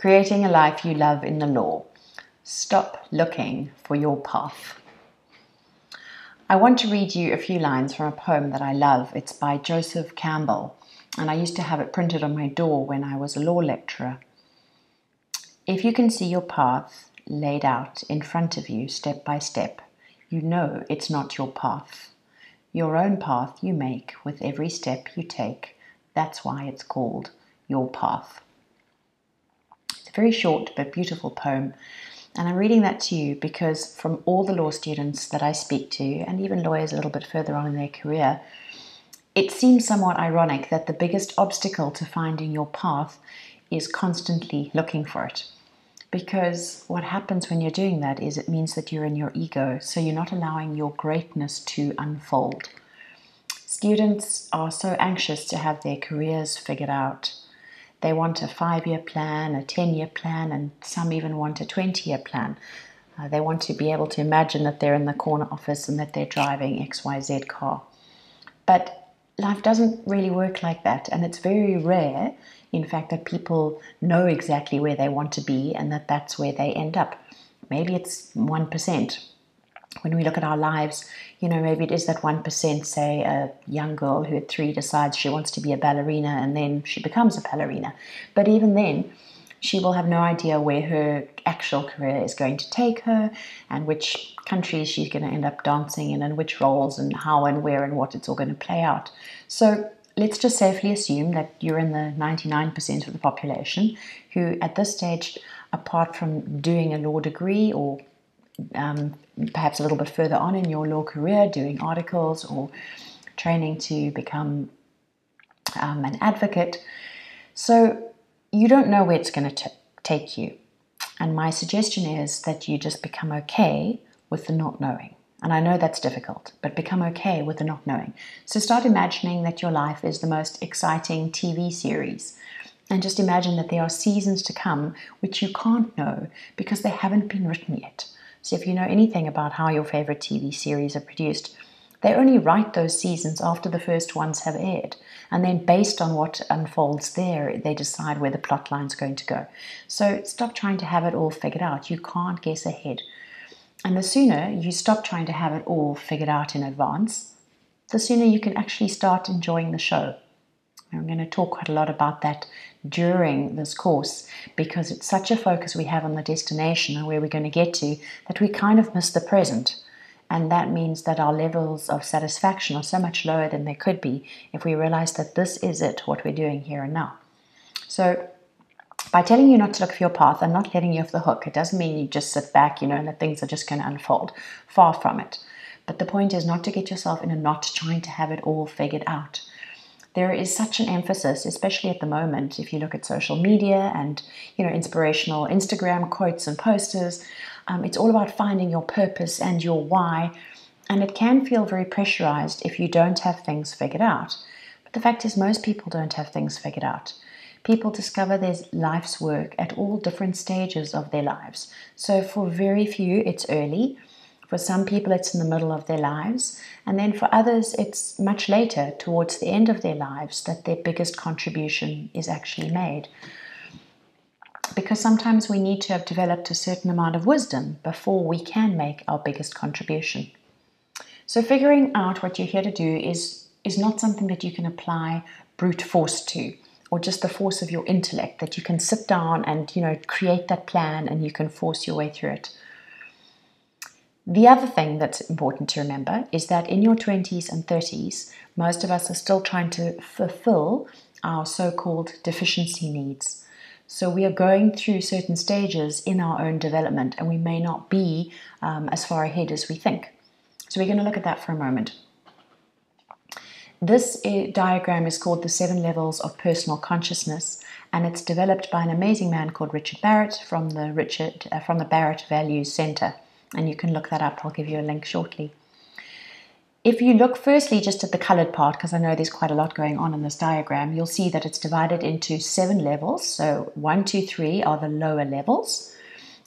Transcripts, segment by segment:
Creating a life you love in the law. Stop looking for your path. I want to read you a few lines from a poem that I love. It's by Joseph Campbell, and I used to have it printed on my door when I was a law lecturer. If you can see your path laid out in front of you step by step, you know it's not your path. Your own path you make with every step you take. That's why it's called your path. It's a very short but beautiful poem, and I'm reading that to you because from all the law students that I speak to, and even lawyers a little bit further on in their career, it seems somewhat ironic that the biggest obstacle to finding your path is constantly looking for it. Because what happens when you're doing that is it means that you're in your ego, so you're not allowing your greatness to unfold. Students are so anxious to have their careers figured out. They want a 5-year plan, a 10-year plan, and some even want a 20-year plan. They want to be able to imagine that they're in the corner office and that they're driving XYZ car. But life doesn't really work like that, and it's very rare, in fact, that people know exactly where they want to be and that that's where they end up. Maybe it's 1%. When we look at our lives, maybe it is that 1%, say a young girl who at 3 decides she wants to be a ballerina and then she becomes a ballerina. But even then, she will have no idea where her actual career is going to take her and which countries she's going to end up dancing in and which roles and how and where and what it's all going to play out. So let's just safely assume that you're in the 99% of the population who at this stage, apart from doing a law degree or perhaps a little bit further on in your law career, doing articles or training to become an advocate. So you don't know where it's going to take you. And my suggestion is that you just become okay with the not knowing. And I know that's difficult, but become okay with the not knowing. So start imagining that your life is the most exciting TV series. And just imagine that there are seasons to come which you can't know because they haven't been written yet. So if you know anything about how your favorite TV series are produced, they only write those seasons after the first ones have aired. And then based on what unfolds there, they decide where the plot line's going to go. So stop trying to have it all figured out. You can't guess ahead. And the sooner you stop trying to have it all figured out in advance, the sooner you can actually start enjoying the show. I'm going to talk quite a lot about that during this course because it's such a focus we have on the destination and where we're going to get to that we kind of miss the present. And that means that our levels of satisfaction are so much lower than they could be if we realize that this is it, what we're doing here and now. So by telling you not to look for your path, I'm not letting you off the hook. It doesn't mean you just sit back, and that things are just going to unfold. Far from it. But the point is not to get yourself in a knot trying to have it all figured out. There is such an emphasis, especially at the moment, if you look at social media and, inspirational Instagram quotes and posters. It's all about finding your purpose and your why. And it can feel very pressurized if you don't have things figured out. But the fact is most people don't have things figured out. People discover their life's work at all different stages of their lives. So for very few, it's early. For some people, it's in the middle of their lives. And then for others, it's much later, towards the end of their lives, that their biggest contribution is actually made. Because sometimes we need to have developed a certain amount of wisdom before we can make our biggest contribution. So figuring out what you're here to do is not something that you can apply brute force to, or just the force of your intellect, that you can sit down and, create that plan and you can force your way through it. The other thing that's important to remember is that in your 20s and 30s, most of us are still trying to fulfill our so-called deficiency needs. So we are going through certain stages in our own development and we may not be as far ahead as we think. So we're going to look at that for a moment. This diagram is called the 7 Levels of Personal Consciousness, and it's developed by an amazing man called Richard Barrett from the Barrett Values Center. And you can look that up. I'll give you a link shortly. If you look firstly just at the colored part, because I know there's quite a lot going on in this diagram, you'll see that it's divided into 7 levels. So 1, 2, 3 are the lower levels.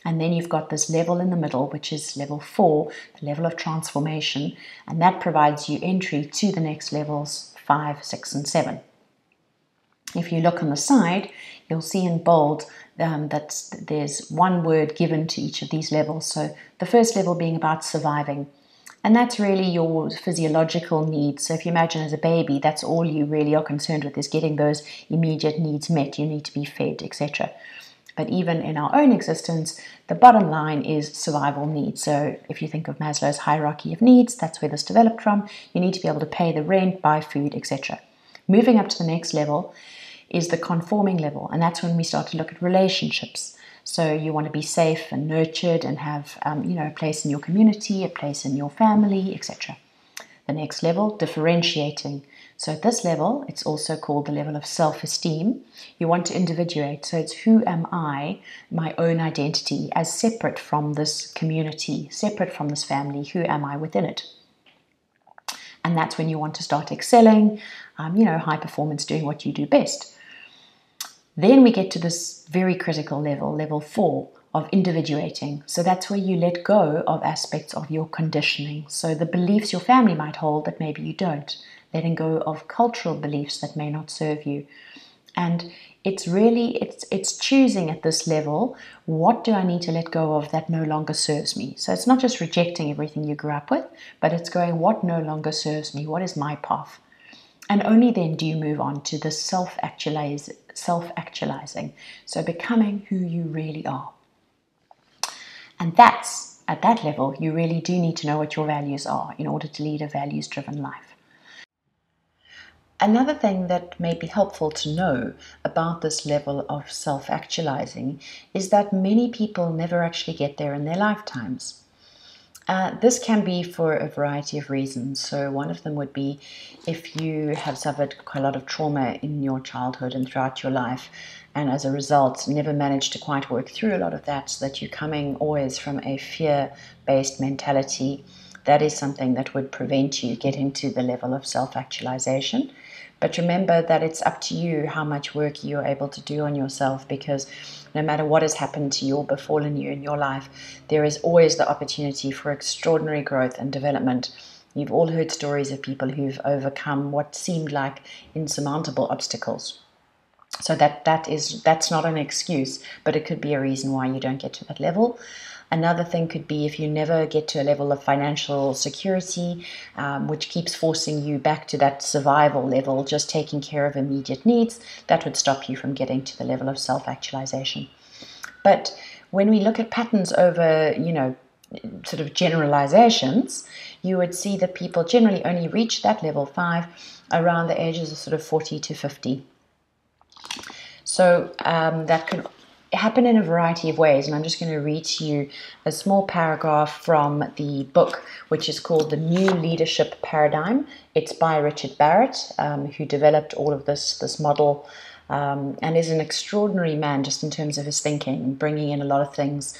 And then you've got this level in the middle, which is level 4, the level of transformation. And that provides you entry to the next levels 5, 6, and 7. If you look on the side, you'll see in bold There's one word given to each of these levels. So the first level being about surviving. And that's really your physiological needs. So if you imagine as a baby, that's all you really are concerned with, is getting those immediate needs met. You need to be fed, etc. But even in our own existence, the bottom line is survival needs. So if you think of Maslow's hierarchy of needs, that's where this developed from. You need to be able to pay the rent, buy food, etc. Moving up to the next level is the conforming level, and that's when we start to look at relationships. So you want to be safe and nurtured and have a place in your community, a place in your family, etc. The next level, differentiating. So at this level, it's also called the level of self-esteem. You want to individuate. So it's who am I, my own identity, as separate from this community, separate from this family. Who am I within it? And that's when you want to start excelling, high performance, doing what you do best. Then we get to this very critical level, level 4, of individuating. So that's where you let go of aspects of your conditioning. So the beliefs your family might hold that maybe you don't. Letting go of cultural beliefs that may not serve you. And it's really, it's choosing at this level, what do I need to let go of that no longer serves me? So it's not just rejecting everything you grew up with, but it's going, what no longer serves me? What is my path? And only then do you move on to the self-actualizing. So becoming who you really are. And that's, at that level, you really do need to know what your values are in order to lead a values-driven life. Another thing that may be helpful to know about this level of self-actualizing is that many people never actually get there in their lifetimes. This can be for a variety of reasons. So one of them would be if you have suffered quite a lot of trauma in your childhood and throughout your life, and as a result never managed to quite work through a lot of that, so that you're coming always from a fear-based mentality. That is something that would prevent you getting to the level of self-actualization. But remember that it's up to you how much work you're able to do on yourself, because no matter what has happened to you or befallen you in your life, there is always the opportunity for extraordinary growth and development. You've all heard stories of people who've overcome what seemed like insurmountable obstacles. So that's not an excuse, but it could be a reason why you don't get to that level. Another thing could be if you never get to a level of financial security, which keeps forcing you back to that survival level, just taking care of immediate needs, that would stop you from getting to the level of self-actualization. But when we look at patterns over, sort of generalizations, you would see that people generally only reach that level 5 around the ages of sort of 40 to 50. So that could happen in a variety of ways, and I'm just going to read to you a small paragraph from the book, which is called The New Leadership Paradigm. It's by Richard Barrett, who developed all of this model, and is an extraordinary man just in terms of his thinking, bringing in a lot of things,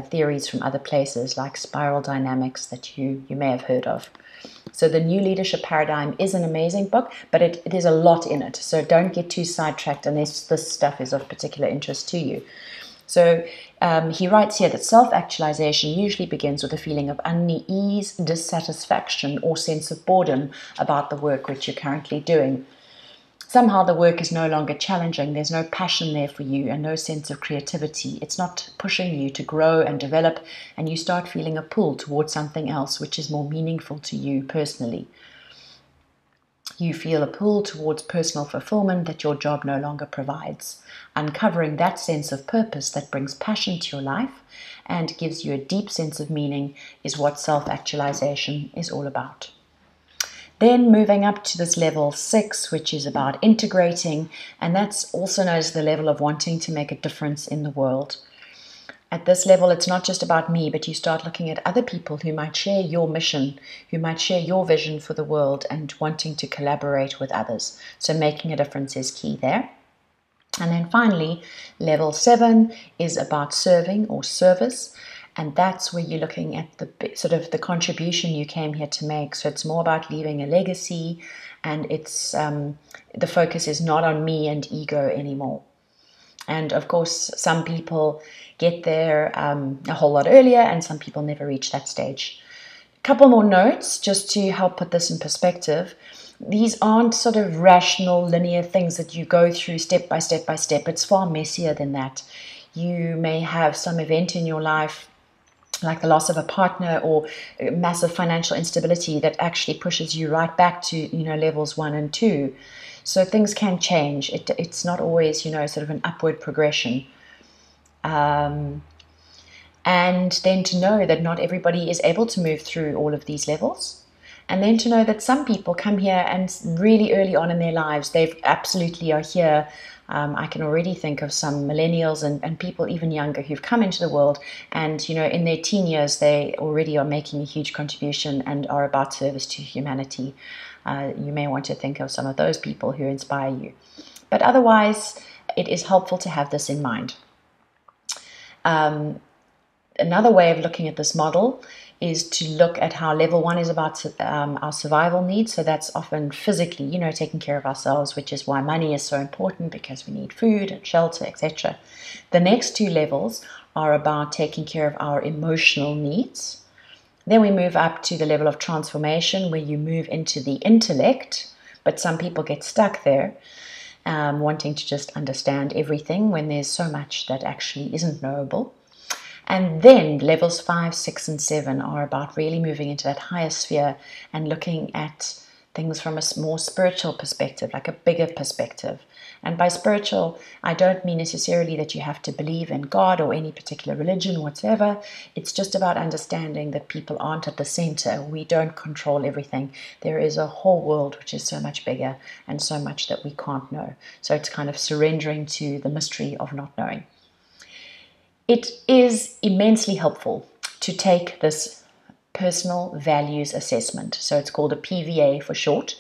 theories from other places like spiral dynamics that you may have heard of. So The New Leadership Paradigm is an amazing book, but there's a lot in it. So don't get too sidetracked unless this stuff is of particular interest to you. So he writes here that self-actualization usually begins with a feeling of unease, dissatisfaction, or sense of boredom about the work which you're currently doing. Somehow the work is no longer challenging, there's no passion there for you and no sense of creativity. It's not pushing you to grow and develop, and you start feeling a pull towards something else which is more meaningful to you personally. You feel a pull towards personal fulfillment that your job no longer provides. Uncovering that sense of purpose that brings passion to your life and gives you a deep sense of meaning is what self-actualization is all about. Then moving up to this level 6, which is about integrating, and that's also known as the level of wanting to make a difference in the world. At this level, it's not just about me, but you start looking at other people who might share your mission, who might share your vision for the world, and wanting to collaborate with others. So making a difference is key there. And then finally, level 7 is about serving or service. And that's where you're looking at the sort of the contribution you came here to make. So it's more about leaving a legacy, and it's the focus is not on me and ego anymore. And of course, some people get there a whole lot earlier, and some people never reach that stage. A couple more notes just to help put this in perspective. These aren't sort of rational, linear things that you go through step by step by step. It's far messier than that. You may have some event in your life, like the loss of a partner or massive financial instability, that actually pushes you right back to, levels 1 and 2. So things can change. It's not always, sort of an upward progression. And then to know that not everybody is able to move through all of these levels. And then to know that some people come here and really early on in their lives, they absolutely are here. I can already think of some millennials and people even younger who've come into the world, and in their teen years they already are making a huge contribution and are about service to humanity. You may want to think of some of those people who inspire you. But otherwise, it is helpful to have this in mind. Another way of looking at this model is to look at how level 1 is about our survival needs. So that's often physically, taking care of ourselves, which is why money is so important, because we need food and shelter, etc. The next 2 levels are about taking care of our emotional needs. Then we move up to the level of transformation, where you move into the intellect, but some people get stuck there, wanting to just understand everything when there's so much that actually isn't knowable. And then levels 5, 6, and 7 are about really moving into that higher sphere and looking at things from a more spiritual perspective, like a bigger perspective. And by spiritual, I don't mean necessarily that you have to believe in God or any particular religion whatsoever. It's just about understanding that people aren't at the center. We don't control everything. There is a whole world which is so much bigger and so much that we can't know. So it's kind of surrendering to the mystery of not knowing. It is immensely helpful to take this personal values assessment. So it's called a PVA for short,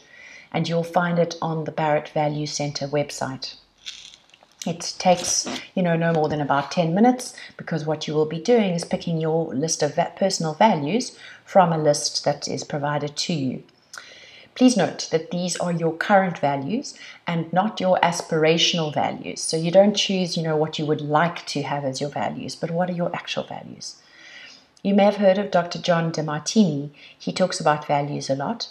and you'll find it on the Barrett Value Center website. It takes, no more than about 10 minutes, because what you will be doing is picking your list of personal values from a list that is provided to you. Please note that these are your current values and not your aspirational values. So you don't choose, what you would like to have as your values, but what are your actual values? You may have heard of Dr. John DeMartini. He talks about values a lot.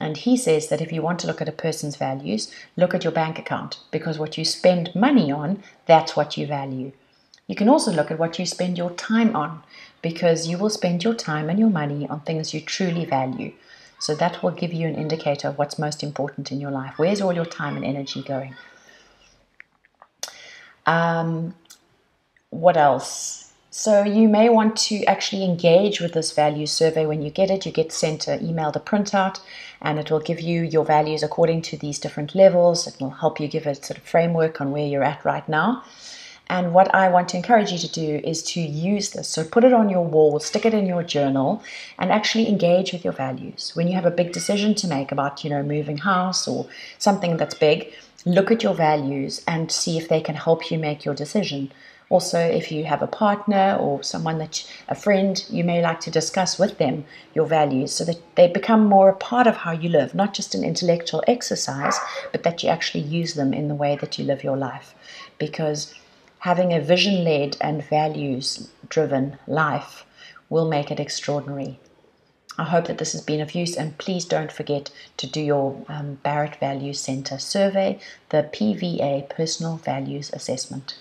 And he says that if you want to look at a person's values, look at your bank account, because what you spend money on, that's what you value. You can also look at what you spend your time on, because you will spend your time and your money on things you truly value. So that will give you an indicator of what's most important in your life. Where's all your time and energy going? What else? So you may want to actually engage with this value survey when you get it. You get sent emailed a printout, and it will give you your values according to these different levels. It will help you give a sort of framework on where you're at right now. And what I want to encourage you to do is to use this. So put it on your wall, stick it in your journal, and actually engage with your values. When you have a big decision to make about, moving house or something that's big, look at your values and see if they can help you make your decision. Also, if you have a partner or a friend, you may like to discuss with them your values so that they become more a part of how you live, not just an intellectual exercise, but that you actually use them in the way that you live your life. Because having a vision-led and values-driven life will make it extraordinary. I hope that this has been of use, and please don't forget to do your Barrett Value Center survey, the PVA Personal Values Assessment.